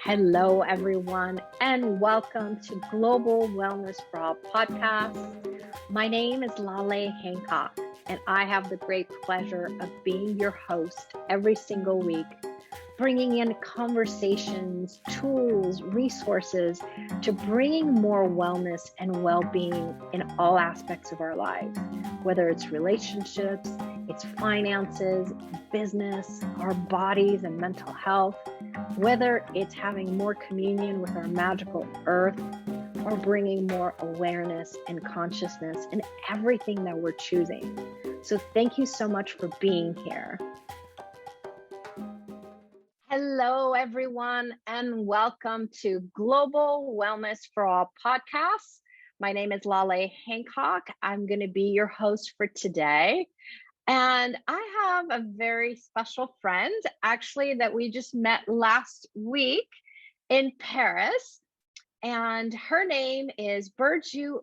Hello, everyone, and welcome to Global Wellness for All podcast. My name is Laleh Hancock, and I have the great pleasure of being your host every single week, bringing in conversations, tools, resources to bringing more wellness and well-being in all aspects of our lives, whether it's relationships, it's finances, business, our bodies and mental health, whether it's having more communion with our magical earth or bringing more awareness and consciousness in everything that we're choosing. So thank you so much for being here. Hello, everyone, and welcome to Global Wellness for All podcast. My name is Laleh Hancock. I'm going to be your host for today. And I have a very special friend, actually, that we just met last week in Paris. And her name is Burcu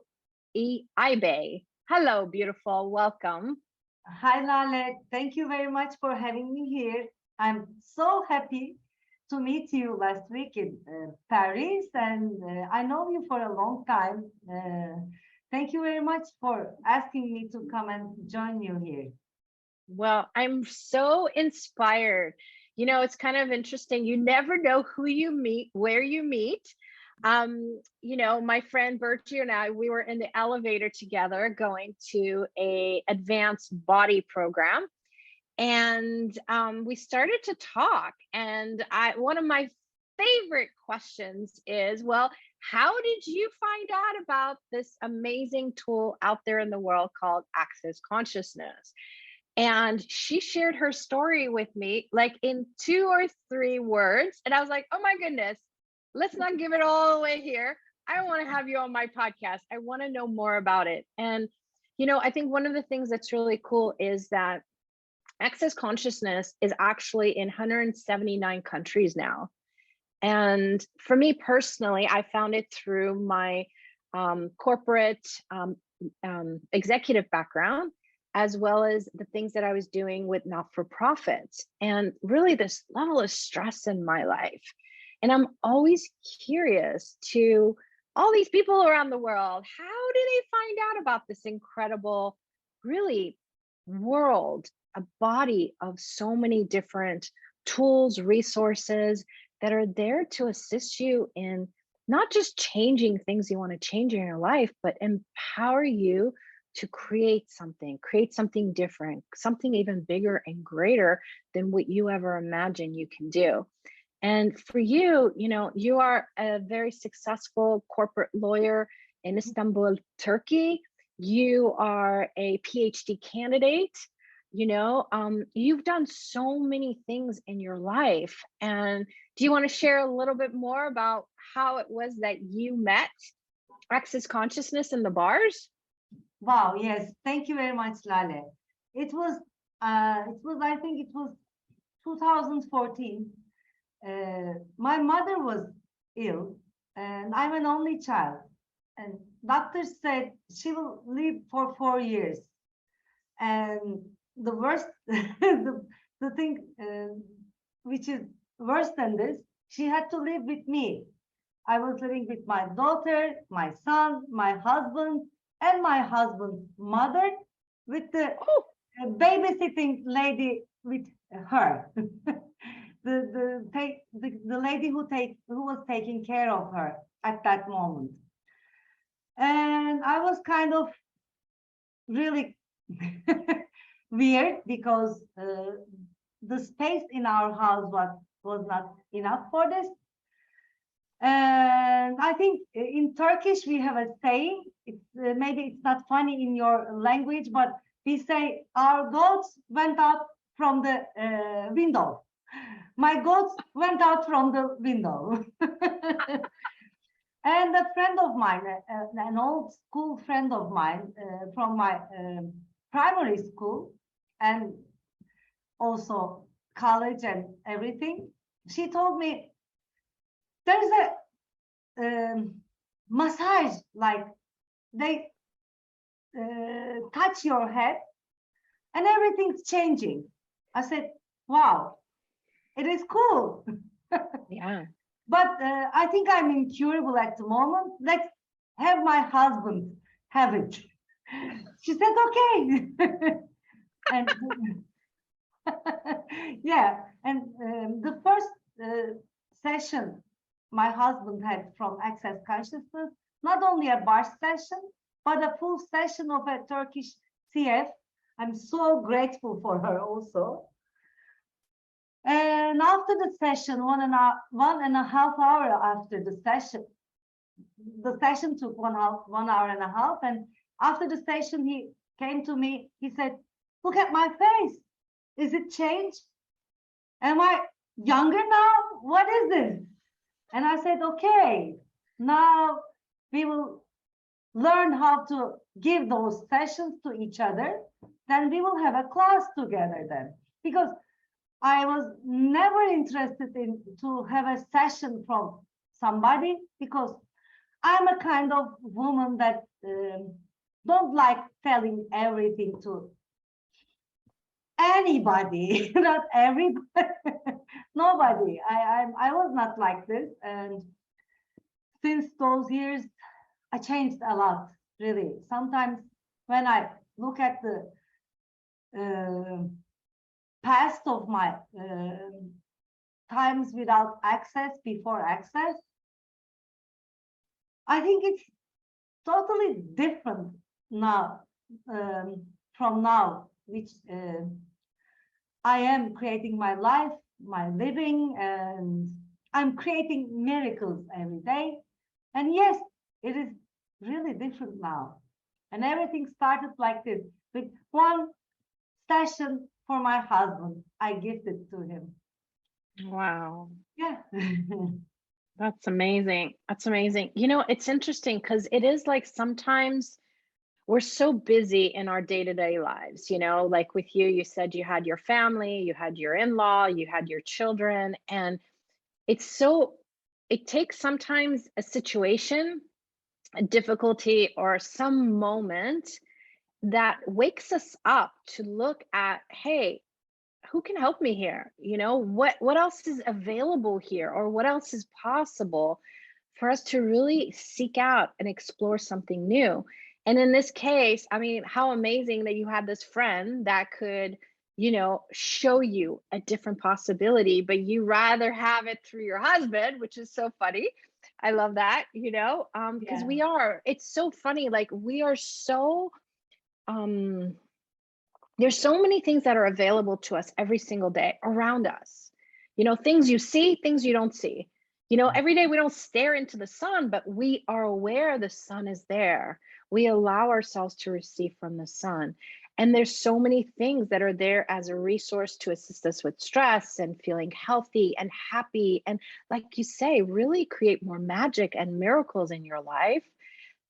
Aybey. Hello, beautiful. Welcome. Hi, Laleh. Thank you very much for having me here. I'm so happy to meet you last week in Paris. And I know you for a long time. Thank you very much for asking me to come and join you here. Well, I'm so inspired. You know, it's kind of interesting. You never know who you meet, where you meet. You know, my friend Burcu and I, we were in the elevator together going to a advanced body program. And we started to talk. And one of my favorite questions is, well, how did you find out about this amazing tool out there in the world called Access Consciousness? And she shared her story with me like in 2 or 3 words. And I was like, oh my goodness, let's not give it all away here. I want to have you on my podcast. I want to know more about it. And, you know, I think one of the things that's really cool is that Access Consciousness is actually in 179 countries now. And for me personally, I found it through my corporate executive background, as well as the things that I was doing with not-for-profits, and really this level of stress in my life. And I'm always curious to all these people around the world, how do they find out about this incredible, really world, a body of so many different tools, resources that are there to assist you in not just changing things you want to change in your life, but empower you to create something different, something even bigger and greater than what you ever imagine you can do. And for you, you know, you are a very successful corporate lawyer in Istanbul, Turkey. You are a PhD candidate. You know, you've done so many things in your life. And do you want to share a little bit more about how it was that you met Access Consciousness in the bars? Wow, yes. Thank you very much, Laleh. I think it was 2014. My mother was ill and I'm an only child. And doctors said she will live for 4 years. And the worst, the thing which is worse than this, she had to live with me. I was living with my daughter, my son, my husband, and my husband's mother, with the babysitting lady with her, the lady who was taking care of her at that moment. And I was kind of really weird because the space in our house was not enough for this. And I think in Turkish we have a saying, maybe it's not funny in your language, but we say our goats went out from the window. My goats went out from the window. And a friend of mine, an old school friend of mine from my primary school and also college and everything, she told me, there's a massage, like they touch your head and everything's changing. I said, wow, it is cool. Yeah. But I think I'm incurable at the moment. Let's have my husband have it. She said, okay. And yeah, and the first session my husband had from Access Consciousness, not only a bar session, but a full session of a Turkish CF. I'm so grateful for her also. And after the session, 1.5 hours after the session took 1 hour and a half. And after the session, he came to me. He said, "Look at my face. Is it changed? Am I younger now? What is this?" And I said, "Okay, now we will learn how to give those sessions to each other. Then we will have a class together then." Because I was never interested in to have a session from somebody, because I'm a kind of woman that don't like telling everything to anybody, not everybody, nobody. I was not like this, and since those years, I changed a lot. Really, sometimes when I look at the past of my times without access, before access, I think it's totally different now from now, which I am creating my life, my living, and I'm creating miracles every day. And yes, it is really different now. And everything started like this, with one session for my husband. I gifted to him. Wow. Yeah. That's amazing. That's amazing. You know, it's interesting because it is like sometimes we're so busy in our day-to-day lives, you know, like with you, you said you had your family, you had your in-law, you had your children, and it takes sometimes a situation, a difficulty, or some moment that wakes us up to look at, hey, who can help me here? You know, what else is available here, or what else is possible for us to really seek out and explore something new. And in this case, I mean, how amazing that you had this friend that could, you know, show you a different possibility, but you rather have it through your husband, which is so funny. I love that, you know, because Yeah. it's so funny. Like we are so, um, there's so many things that are available to us every single day around us. You know, things you see, things you don't see. You know, every day we don't stare into the sun, but we are aware the sun is there. We allow ourselves to receive from the sun. And there's so many things that are there as a resource to assist us with stress and feeling healthy and happy. And like you say, really create more magic and miracles in your life.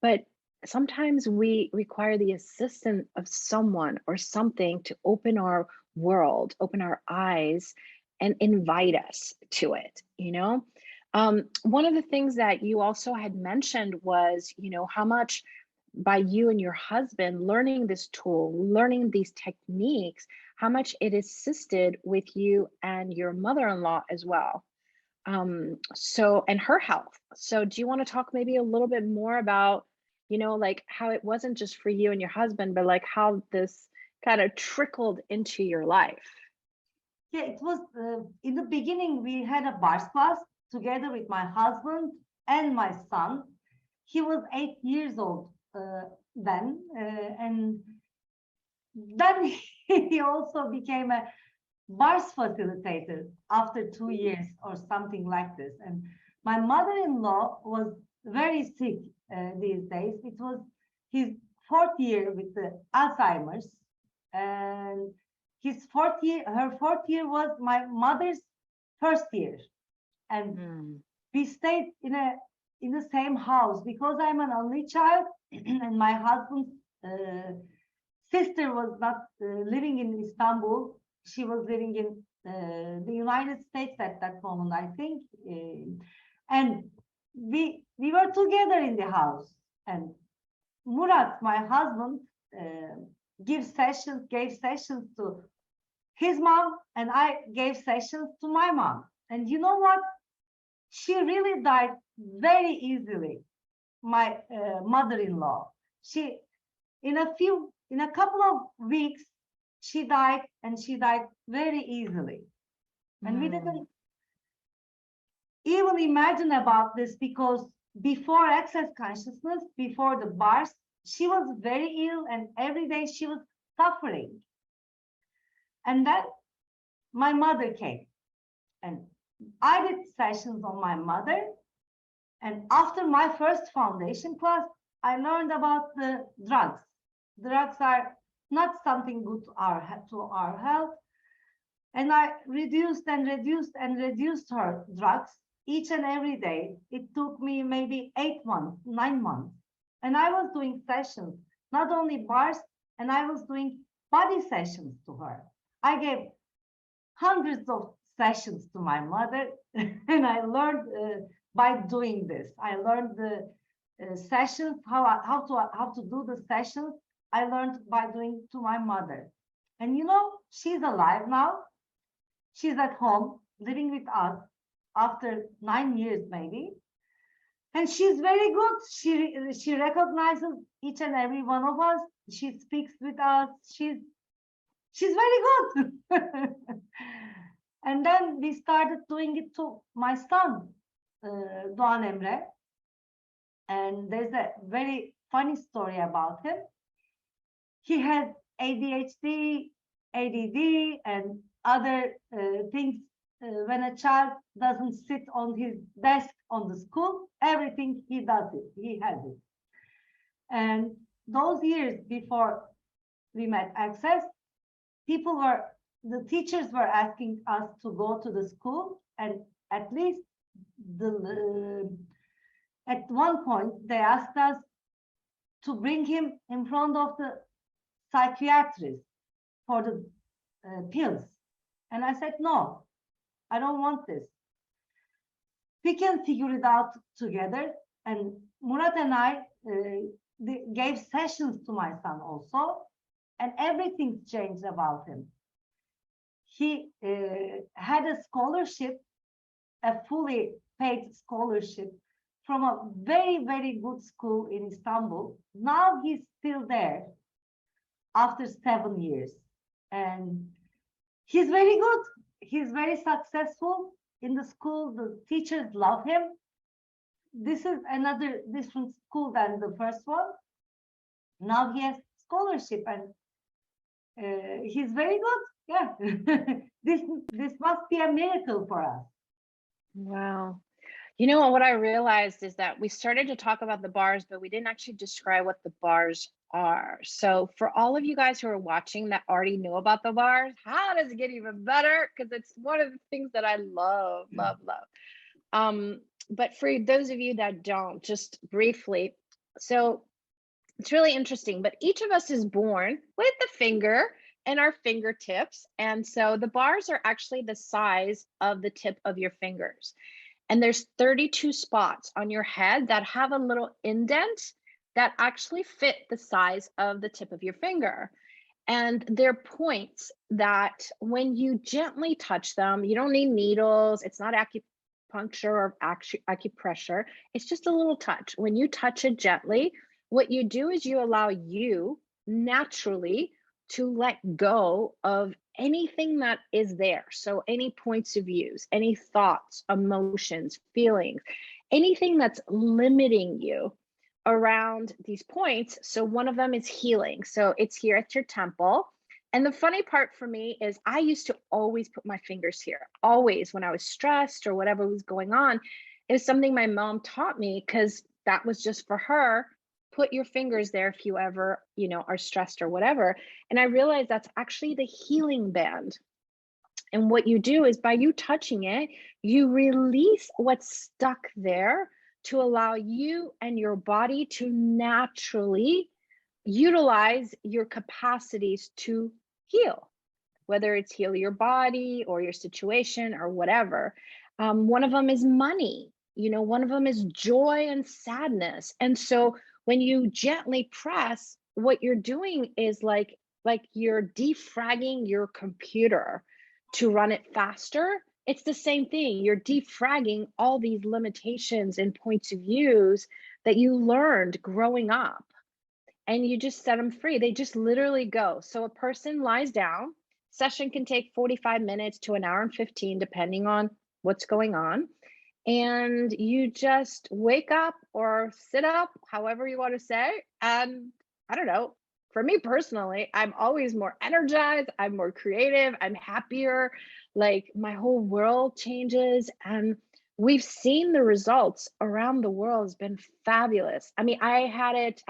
But sometimes we require the assistance of someone or something to open our world, open our eyes, and invite us to it, you know? One of the things that you also had mentioned was, you know, how much by you and your husband learning this tool, learning these techniques, how much it assisted with you and your mother-in-law as well. And her health. So do you want to talk maybe a little bit more about, you know, like how it wasn't just for you and your husband, but like how this kind of trickled into your life? Yeah, it was in the beginning, we had a bars class together with my husband and my son. He was 8 years old then, and then he also became a bars facilitator after 2 years or something like this. And my mother-in-law was very sick these days. It was his 4th year with the Alzheimer's, and his 4th year, her 4th year was my mother's 1st year. And we stayed in the same house because I'm an only child, and my husband's sister was not living in Istanbul. She was living in the United States at that moment, I think. And we were together in the house. And Murat, my husband, gave sessions to his mom, and I gave sessions to my mom. And you know what? she really died very easily. My mother-in-law, in a couple of weeks, she died, and she died very easily. And we didn't even imagine about this, because before access consciousness, before the bars, she was very ill, and every day she was suffering. And then my mother came, and I did sessions on my mother. And after my first foundation class, I learned about the drugs. Drugs are not something good to our health. And I reduced and reduced and reduced her drugs each and every day. It took me maybe 8 months, 9 months. And I was doing sessions, not only bars, and I was doing body sessions to her. I gave hundreds of sessions to my mother, and I learned by doing this. I learned the sessions, how to do the sessions. I learned by doing to my mother. And you know, she's alive now. She's at home living with us after 9 years maybe. And she's very good. She recognizes each and every one of us. She speaks with us. She's very good. And then we started doing it to my son, Doğan Emre. And there's a very funny story about him. He has ADHD, ADD, and other things. When a child doesn't sit on his desk on the school, everything he does it, he has it. And those years before we met Access, the teachers were asking us to go to the school, and at least at one point they asked us to bring him in front of the psychiatrist for the pills. And I said, no, I don't want this. We can figure it out together. And Murat and I gave sessions to my son also, and everything changed about him. He had a scholarship, a fully paid scholarship from a very, very good school in Istanbul. Now he's still there after 7 years. And he's very good. He's very successful in the school. The teachers love him. This is another different school than the first one. Now he has scholarship, and he's very good. Yeah. This must be a miracle for us. Wow. You know what I realized is that we started to talk about the bars, but we didn't actually describe what the bars are. So for all of you guys who are watching that already know about the bars, how does it get even better? Because it's one of the things that I love. But for those of you that don't, just briefly, so it's really interesting, but each of us is born with the finger and our fingertips. And so the bars are actually the size of the tip of your fingers. And there's 32 spots on your head that have a little indent that actually fit the size of the tip of your finger. And they're points that when you gently touch them, you don't need needles. It's not acupuncture or acupressure. It's just a little touch. When you touch it gently, what you do is you allow you naturally to let go of anything that is there. So any points of views, any thoughts, emotions, feelings, anything that's limiting you around these points. So one of them is healing. So it's here at your temple. And the funny part for me is I used to always put my fingers here, always when I was stressed or whatever was going on. It was something my mom taught me because that was just for her. Put your fingers there if you ever, are stressed or whatever. And I realized that's actually the healing band. And what you do is by you touching it, you release what's stuck there to allow you and your body to naturally utilize your capacities to heal, whether it's heal your body or your situation or whatever. One of them is money. One of them is joy and sadness. And so when you gently press, what you're doing is like you're defragging your computer to run it faster It's the same thing. You're defragging all these limitations and points of views that you learned growing up, and you just set them free. They just literally go. So a person lies down, session can take 45 minutes to an hour and 15, depending on what's going on. And you just wake up or sit up, however you want to say. And I don't know, for me personally, I'm always more energized, I'm more creative, I'm happier. Like my whole world changes. And we've seen the results around the world has been fabulous. I mean, I had it,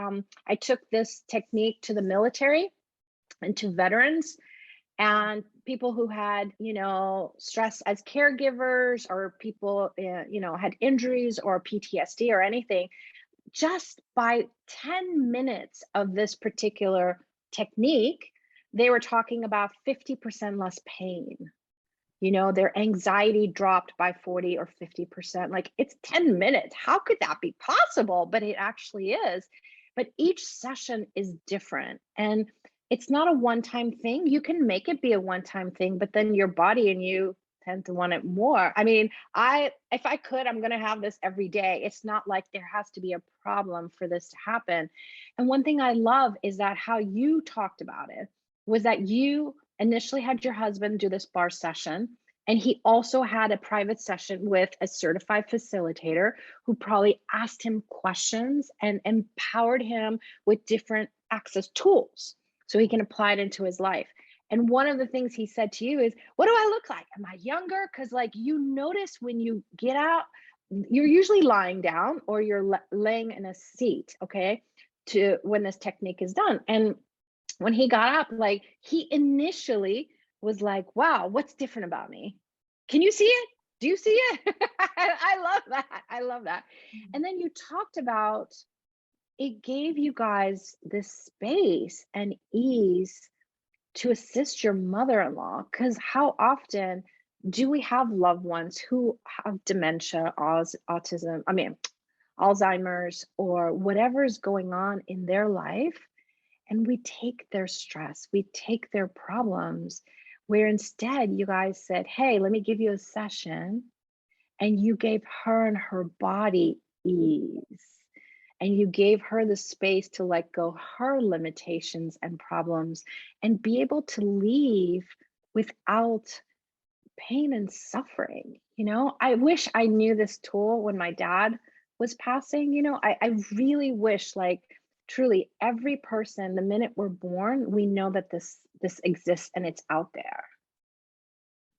I took this technique to the military and to veterans and people who had, you know, stress as caregivers, or people, you know, had injuries or PTSD or anything. Just by 10 minutes of this particular technique, they were talking about 50% less pain. You know, their anxiety dropped by 40 or 50%. Like, it's 10 minutes. How could that be possible? But it actually is. But each session is different. And it's not a one-time thing. You can make it be a one-time thing, but then your body and you tend to want it more. I mean, if I could, I'm going to have this every day. It's not like there has to be a problem for this to happen. And one thing I love is that how you talked about it was that you initially had your husband do this bar session, and he also had a private session with a certified facilitator who probably asked him questions and empowered him with different access tools so he can apply it into his life. And one of the things he said to you is, what do I look like? Am I younger? Because like, you notice when you get out, you're usually lying down or you're laying in a seat, okay, to when this technique is done. And when he got up, like, he initially was like, wow, what's different about me? Can you see it? Do you see it? I love that. I love that. And then you talked about it gave you guys this space and ease to assist your mother-in-law, because how often do we have loved ones who have dementia, autism, I mean, Alzheimer's, or whatever is going on in their life, and we take their stress, we take their problems, where instead you guys said, hey, let me give you a session, and you gave her and her body ease, and you gave her the space to let go her limitations and problems and be able to leave without pain and suffering. You know, I wish I knew this tool when my dad was passing. You know, I really wish, like, truly every person, the minute we're born, we know that this exists and it's out there.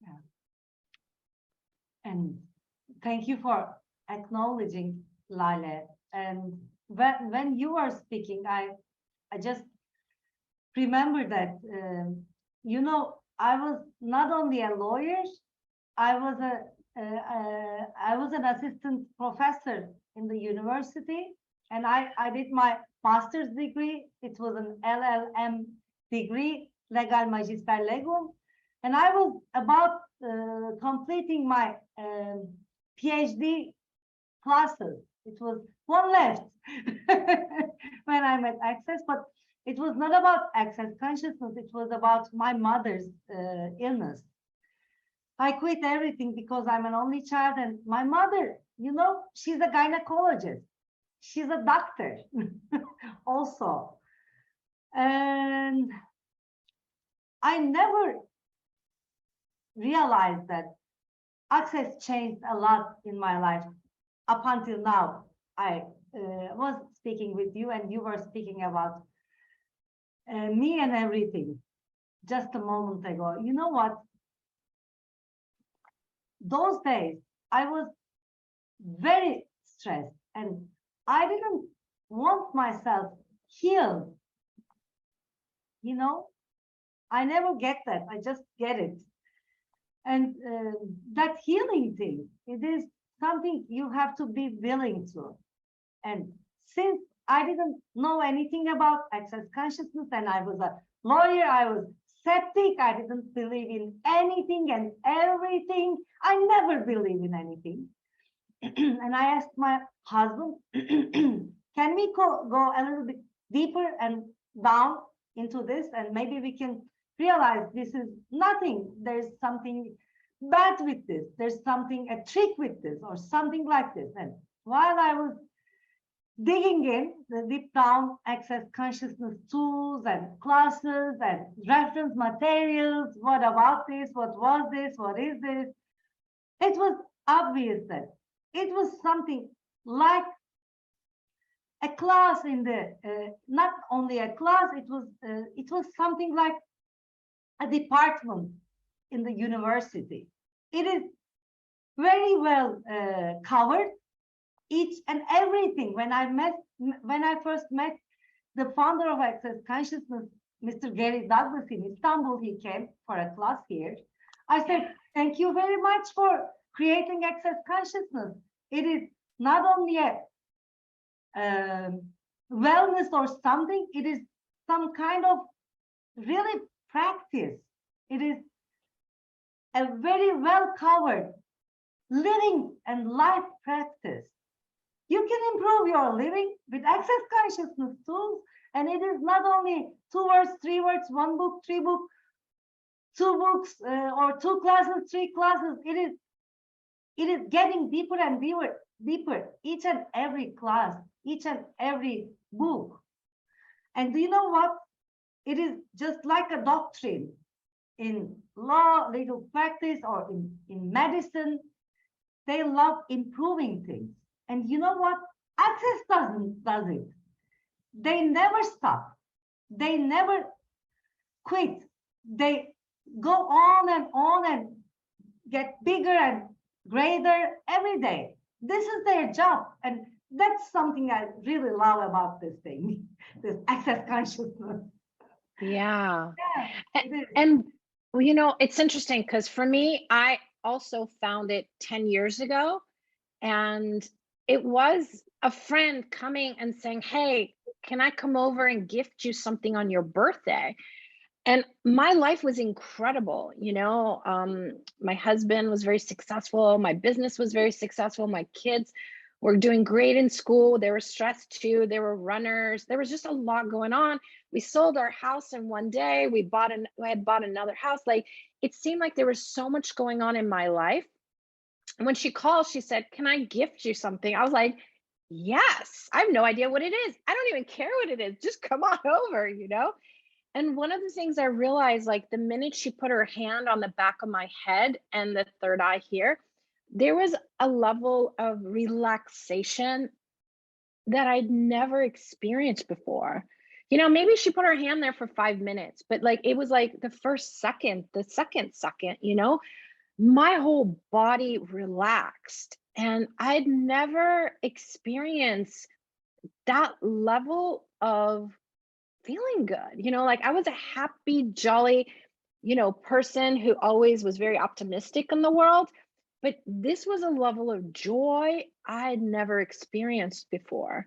Yeah. And thank you for acknowledging, Laleh. And when you are speaking, I just remember that you know, I was not only a lawyer, I was an assistant professor in the university, and I did my master's degree. It was an LL.M degree, Legal Magister Legum, and I was about completing my PhD classes. It was one left when I met Access, but it was not about Access consciousness. It was about my mother's illness. I quit everything because I'm an only child, and my mother, you know, she's a gynecologist. She's a doctor also. And I never realized that Access changed a lot in my life. Up until now, I was speaking with you, and you were speaking about me and everything just a moment ago. You know what? Those days, I was very stressed, and I didn't want myself healed. You know, I never get that. I just get it. And that healing thing, it is something you have to be willing to. And since I didn't know anything about access consciousness, and I was a lawyer, I was skeptic, I didn't believe in anything and everything. I never believed in anything. And I asked my husband, can we go a little bit deeper and down into this, and maybe we can realize this is nothing. There's something bad with this. There's something, a trick with this or something like this. And while I was digging in the deep down access consciousness tools and classes and reference materials, what about this? What was this? What is this? It was obvious that it was something like a class in the, not only a class, it was something like a department in the university. It is very well covered, each and everything. When I first met the founder of Access Consciousness, Mr. Gary Douglas in Istanbul, he came for a class here. I said, thank you very much for creating Access Consciousness. It is not only a wellness or something, it is some kind of really practice. It is a very well covered living and life practice. You can improve your living with Access Consciousness tools, and it is not only 2 words, 3 words, 1 book, 3 books, 2 books, or 2 classes, 3 classes. It is getting deeper and deeper. Each and every class, each and every book. And do you know what? It is just like a doctrine in law, legal practice, or in medicine. They love improving things. And you know what? Access does it. They never stop. They never quit. They go on and get bigger and greater every day. This is their job. And that's something I really love about this thing, this Access Consciousness. Yeah. And you know, it's interesting because for me, I also found it 10 years ago. And it was a friend coming and saying, hey, can I come over and gift you something on your birthday? And my life was incredible. You know, my husband was very successful. My business was very successful. My kids were doing great in school. They were stressed too. They were runners. There was just a lot going on. We sold our house in one day. We had bought another house. Like, it seemed like there was so much going on in my life. And when she called, she said, can I gift you something? I was like, yes. I have no idea what it is. I don't even care what it is. Just come on over, you know? And one of the things I realized, like the minute she put her hand on the back of my head and the third eye here, there was a level of relaxation that I'd never experienced before. You know, maybe she put her hand there for 5 minutes, but like, it was like the first second, the second, you know, my whole body relaxed, and I'd never experienced that level of feeling good. You know, like I was a happy, jolly, you know, person who always was very optimistic in the world. But this was a level of joy I had never experienced before.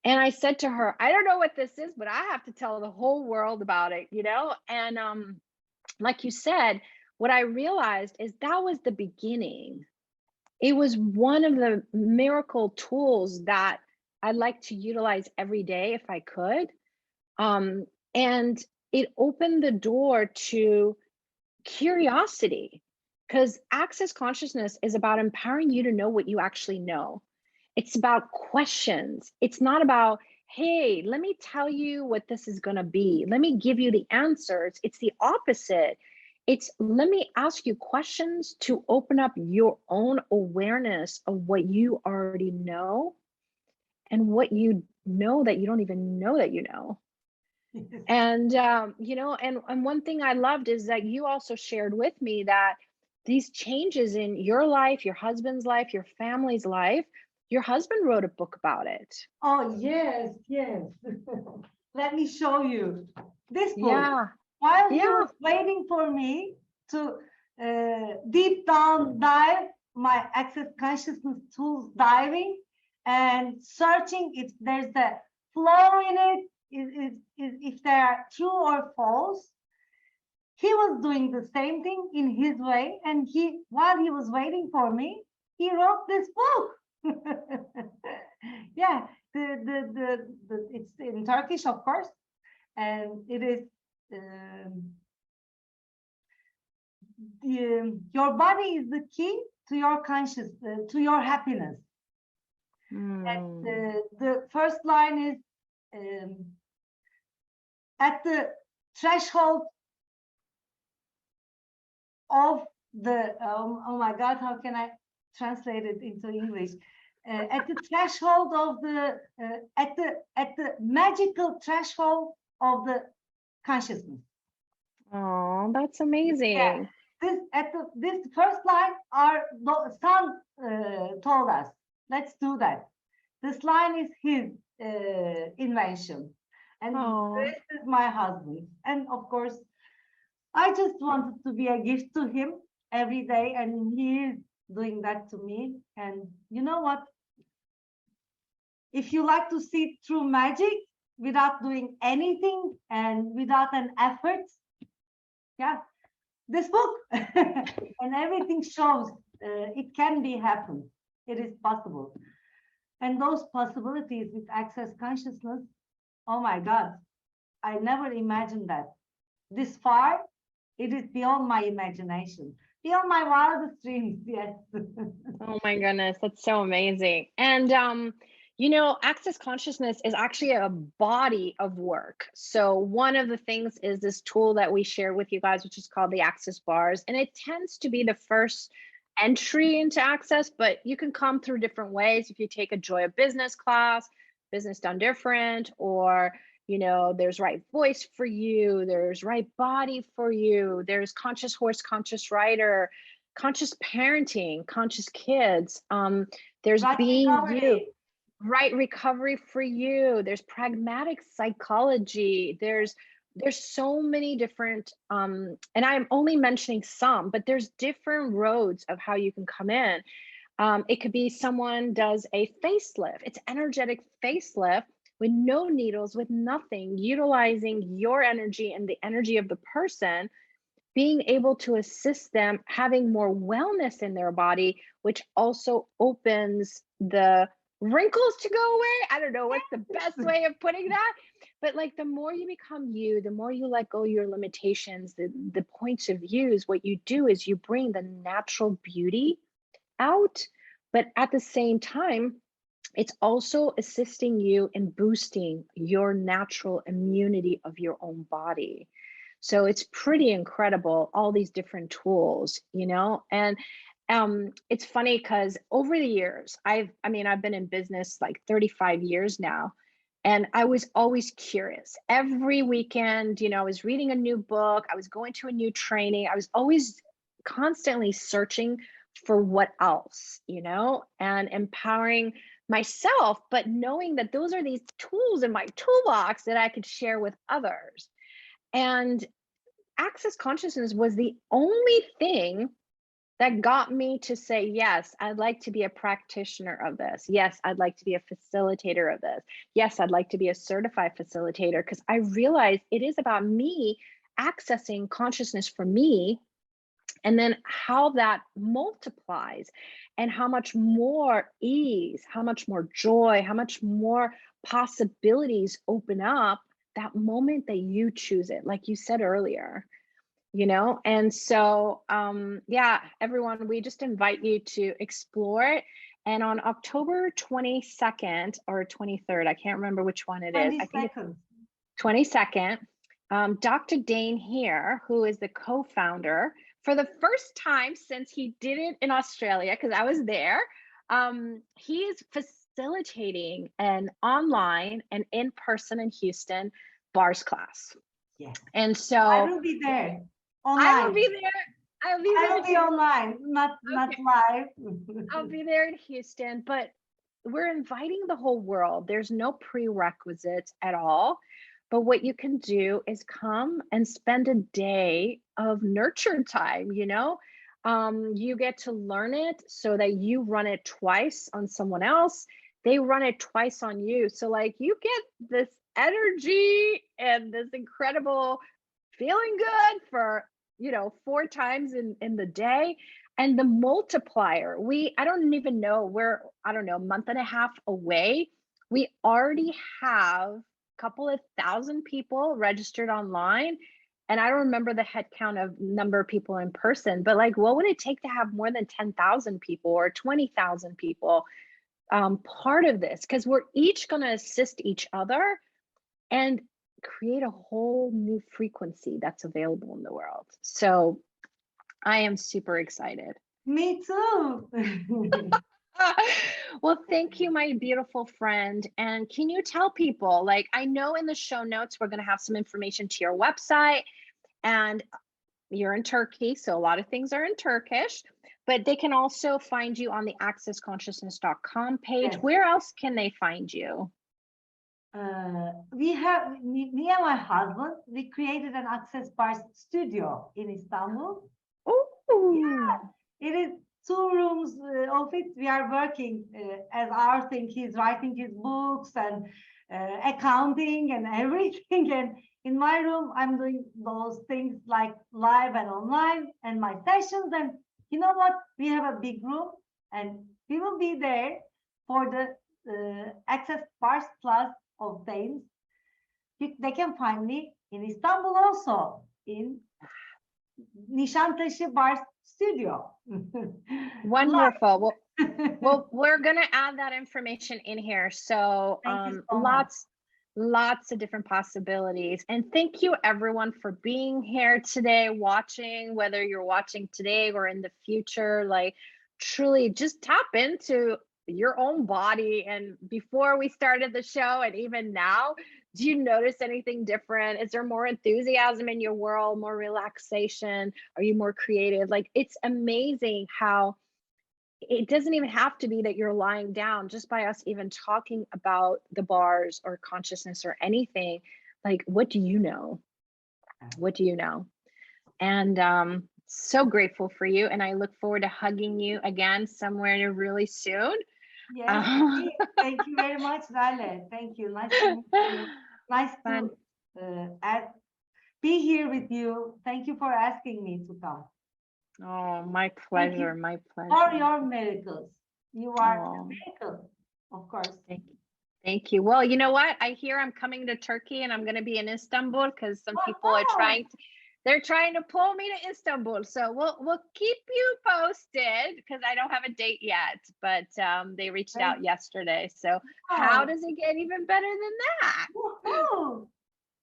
And I said to her, I don't know what this is, but I have to tell the whole world about it, you know? And like you said, what I realized is that was the beginning. It was one of the miracle tools that I'd like to utilize every day if I could. And it opened the door to curiosity, because Access Consciousness is about empowering you to know what you actually know. It's about questions. It's not about, hey, let me tell you what this is going to be. Let me give you the answers. It's the opposite. It's let me ask you questions to open up your own awareness of what you already know and what you know that you don't even know that you know. And, you know, and one thing I loved is that you also shared with me that these changes in your life, your husband's life, your family's life, your husband wrote a book about it. Oh, yes, yes. Let me show you this book. Yeah. While he was waiting for me to deep down dive my Access Consciousness tools, diving and searching if there's a flow in it, if they are true or false. He was doing the same thing in his way, and while he was waiting for me, he wrote this book. Yeah, it's in Turkish, of course, and it is your body is the key to your to your happiness. And the first line is at the threshold of the oh my God, how can I translate it into English? At the threshold of the at the magical threshold of the consciousness. Oh, that's amazing. Yeah. This first line, our son told us, let's do that. This line is his invention, and this is my husband. And of course, I just wanted to be a gift to him every day, and he is doing that to me. And you know what? If you like to see true magic without doing anything and without an effort, yeah, this book and everything shows it can be happen. It is possible. And those possibilities with access consciousness, oh my God, I never imagined that. This far, it is beyond my imagination, beyond my wildest dreams, yes. Oh my goodness, that's so amazing. And you know, access consciousness is actually a body of work. So one of the things is this tool that we share with you guys, which is called the Access Bars. And it tends to be the first entry into access, but you can come through different ways. If you take a Joy of Business class, Business Done Different, or you know, there's right voice for you, there's right body for you, there's conscious horse, conscious rider, conscious parenting, conscious kids, there's right being recovery. You, right recovery for you, there's pragmatic psychology, there's so many different and I'm only mentioning some, but there's different roads of how you can come in. It could be someone does a facelift, it's energetic facelift with no needles, with nothing, utilizing your energy and the energy of the person, being able to assist them having more wellness in their body, which also opens the wrinkles to go away. I don't know what's the best way of putting that, but like the more you become you, the more you let go your limitations, the points of views, what you do is you bring the natural beauty out, but at the same time, it's also assisting you in boosting your natural immunity of your own body. So it's pretty incredible, all these different tools, you know. And it's funny because over the years, I've been in business like 35 years now, and I was always curious. Every weekend, you know, I was reading a new book, I was going to a new training, I was always constantly searching for what else, you know, and empowering myself, but knowing that those are these tools in my toolbox that I could share with others. And access consciousness was the only thing that got me to say, yes, I'd like to be a practitioner of this. Yes, I'd like to be a facilitator of this. Yes, I'd like to be a certified facilitator, because I realized it is about me accessing consciousness for me, and then how that multiplies and how much more ease, how much more joy, how much more possibilities open up that moment that you choose it, like you said earlier, you know. And so yeah, everyone, we just invite you to explore it. And on October 22nd or 23rd, I can't remember which one it is. I think it's 22nd. Dr. Dane here, who is the co-founder, for the first time since he did it in Australia, because I was there, he is facilitating an online and in-person in Houston bars class. Yeah. And so I will be there. Online. I will be there. I will be online, not live. I'll be there in Houston, but we're inviting the whole world. There's no prerequisites at all. But what you can do is come and spend a day of nurture time, you know? You get to learn it so that you run it twice on someone else. They run it twice on you. So like you get this energy and this incredible feeling good for, you know, 4 times in the day. And the multiplier, I don't even know, we're, I don't know, a month and a half away. We already have couple of thousand people registered online, and I don't remember the head count of number of people in person, but like, what would it take to have more than 10,000 people or 20,000 people part of this? Because we're each going to assist each other and create a whole new frequency that's available in the world. So I am super excited. Me too. Well, thank you, my beautiful friend. And can you tell people, like, I know in the show notes, we're going to have some information to your website, and you're in Turkey, so a lot of things are in Turkish, but they can also find you on the accessconsciousness.com page. Yes. Where else can they find you? We have, me and my husband, we created an Access Bar studio in Istanbul. Oh, Yeah, it is 2 rooms of it. We are working as our thing. He's writing his books and accounting and everything. And in my room, I'm doing those things like live and online and my sessions. And you know what? We have a big room, and we will be there for the Access Bars Plus of things. They can find me in Istanbul also, in Nişantaşı Bar Studio. wonderful. Well, we're going to add that information in here. So, Thank you so much. lots of different possibilities. And thank you everyone for being here today, watching, whether you're watching today or in the future. Like, truly just tap into your own body. And before we started the show, and even now, do you notice anything different? Is there more enthusiasm in your world, more relaxation? Are you more creative? Like, it's amazing how it doesn't even have to be that you're lying down. Just by us even talking about the bars or consciousness or anything, like, what do you know? What do you know? And so grateful for you, and I look forward to hugging you again somewhere really soon. Yes, thank you very much, Laleh. Thank you. Nice to meet you. Nice Fun. to be here with you. Thank you for asking me to come. Oh, my pleasure. My For pleasure. your miracles. You are a miracle, of course. Thank you. Thank you. Well, you know what? I hear I'm coming to Turkey, and I'm going to be in Istanbul because some people are they're trying to pull me to Istanbul. So we'll keep you posted, because I don't have a date yet, but they reached out yesterday. So how does it get even better than that?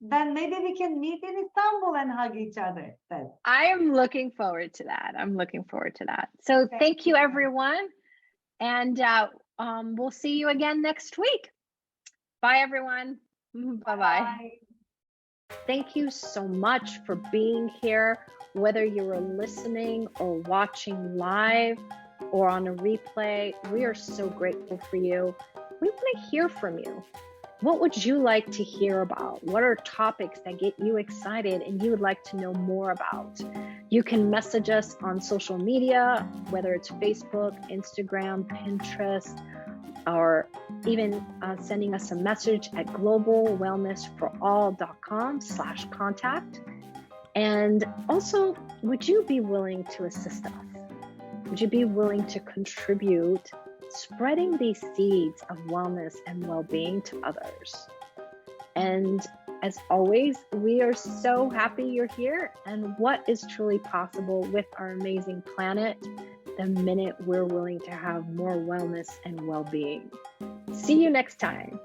Then maybe we can meet in Istanbul and hug each other then. I am looking forward to that. I'm looking forward to that. So thank you, everyone. And we'll see you again next week. Bye, everyone. Bye-bye. Thank you so much for being here, whether you were listening or watching live or on a replay. We are so grateful for you. We want to hear from you. What would you like to hear about? What are topics that get you excited and you would like to know more about? You can message us on social media, whether it's Facebook, Instagram, Pinterest, or even sending us a message at globalwellnessforall.com/contact. And also, would you be willing to assist us? Would you be willing to contribute spreading these seeds of wellness and well-being to others? And as always, we are so happy you're here, and what is truly possible with our amazing planet the minute we're willing to have more wellness and well-being. See you next time.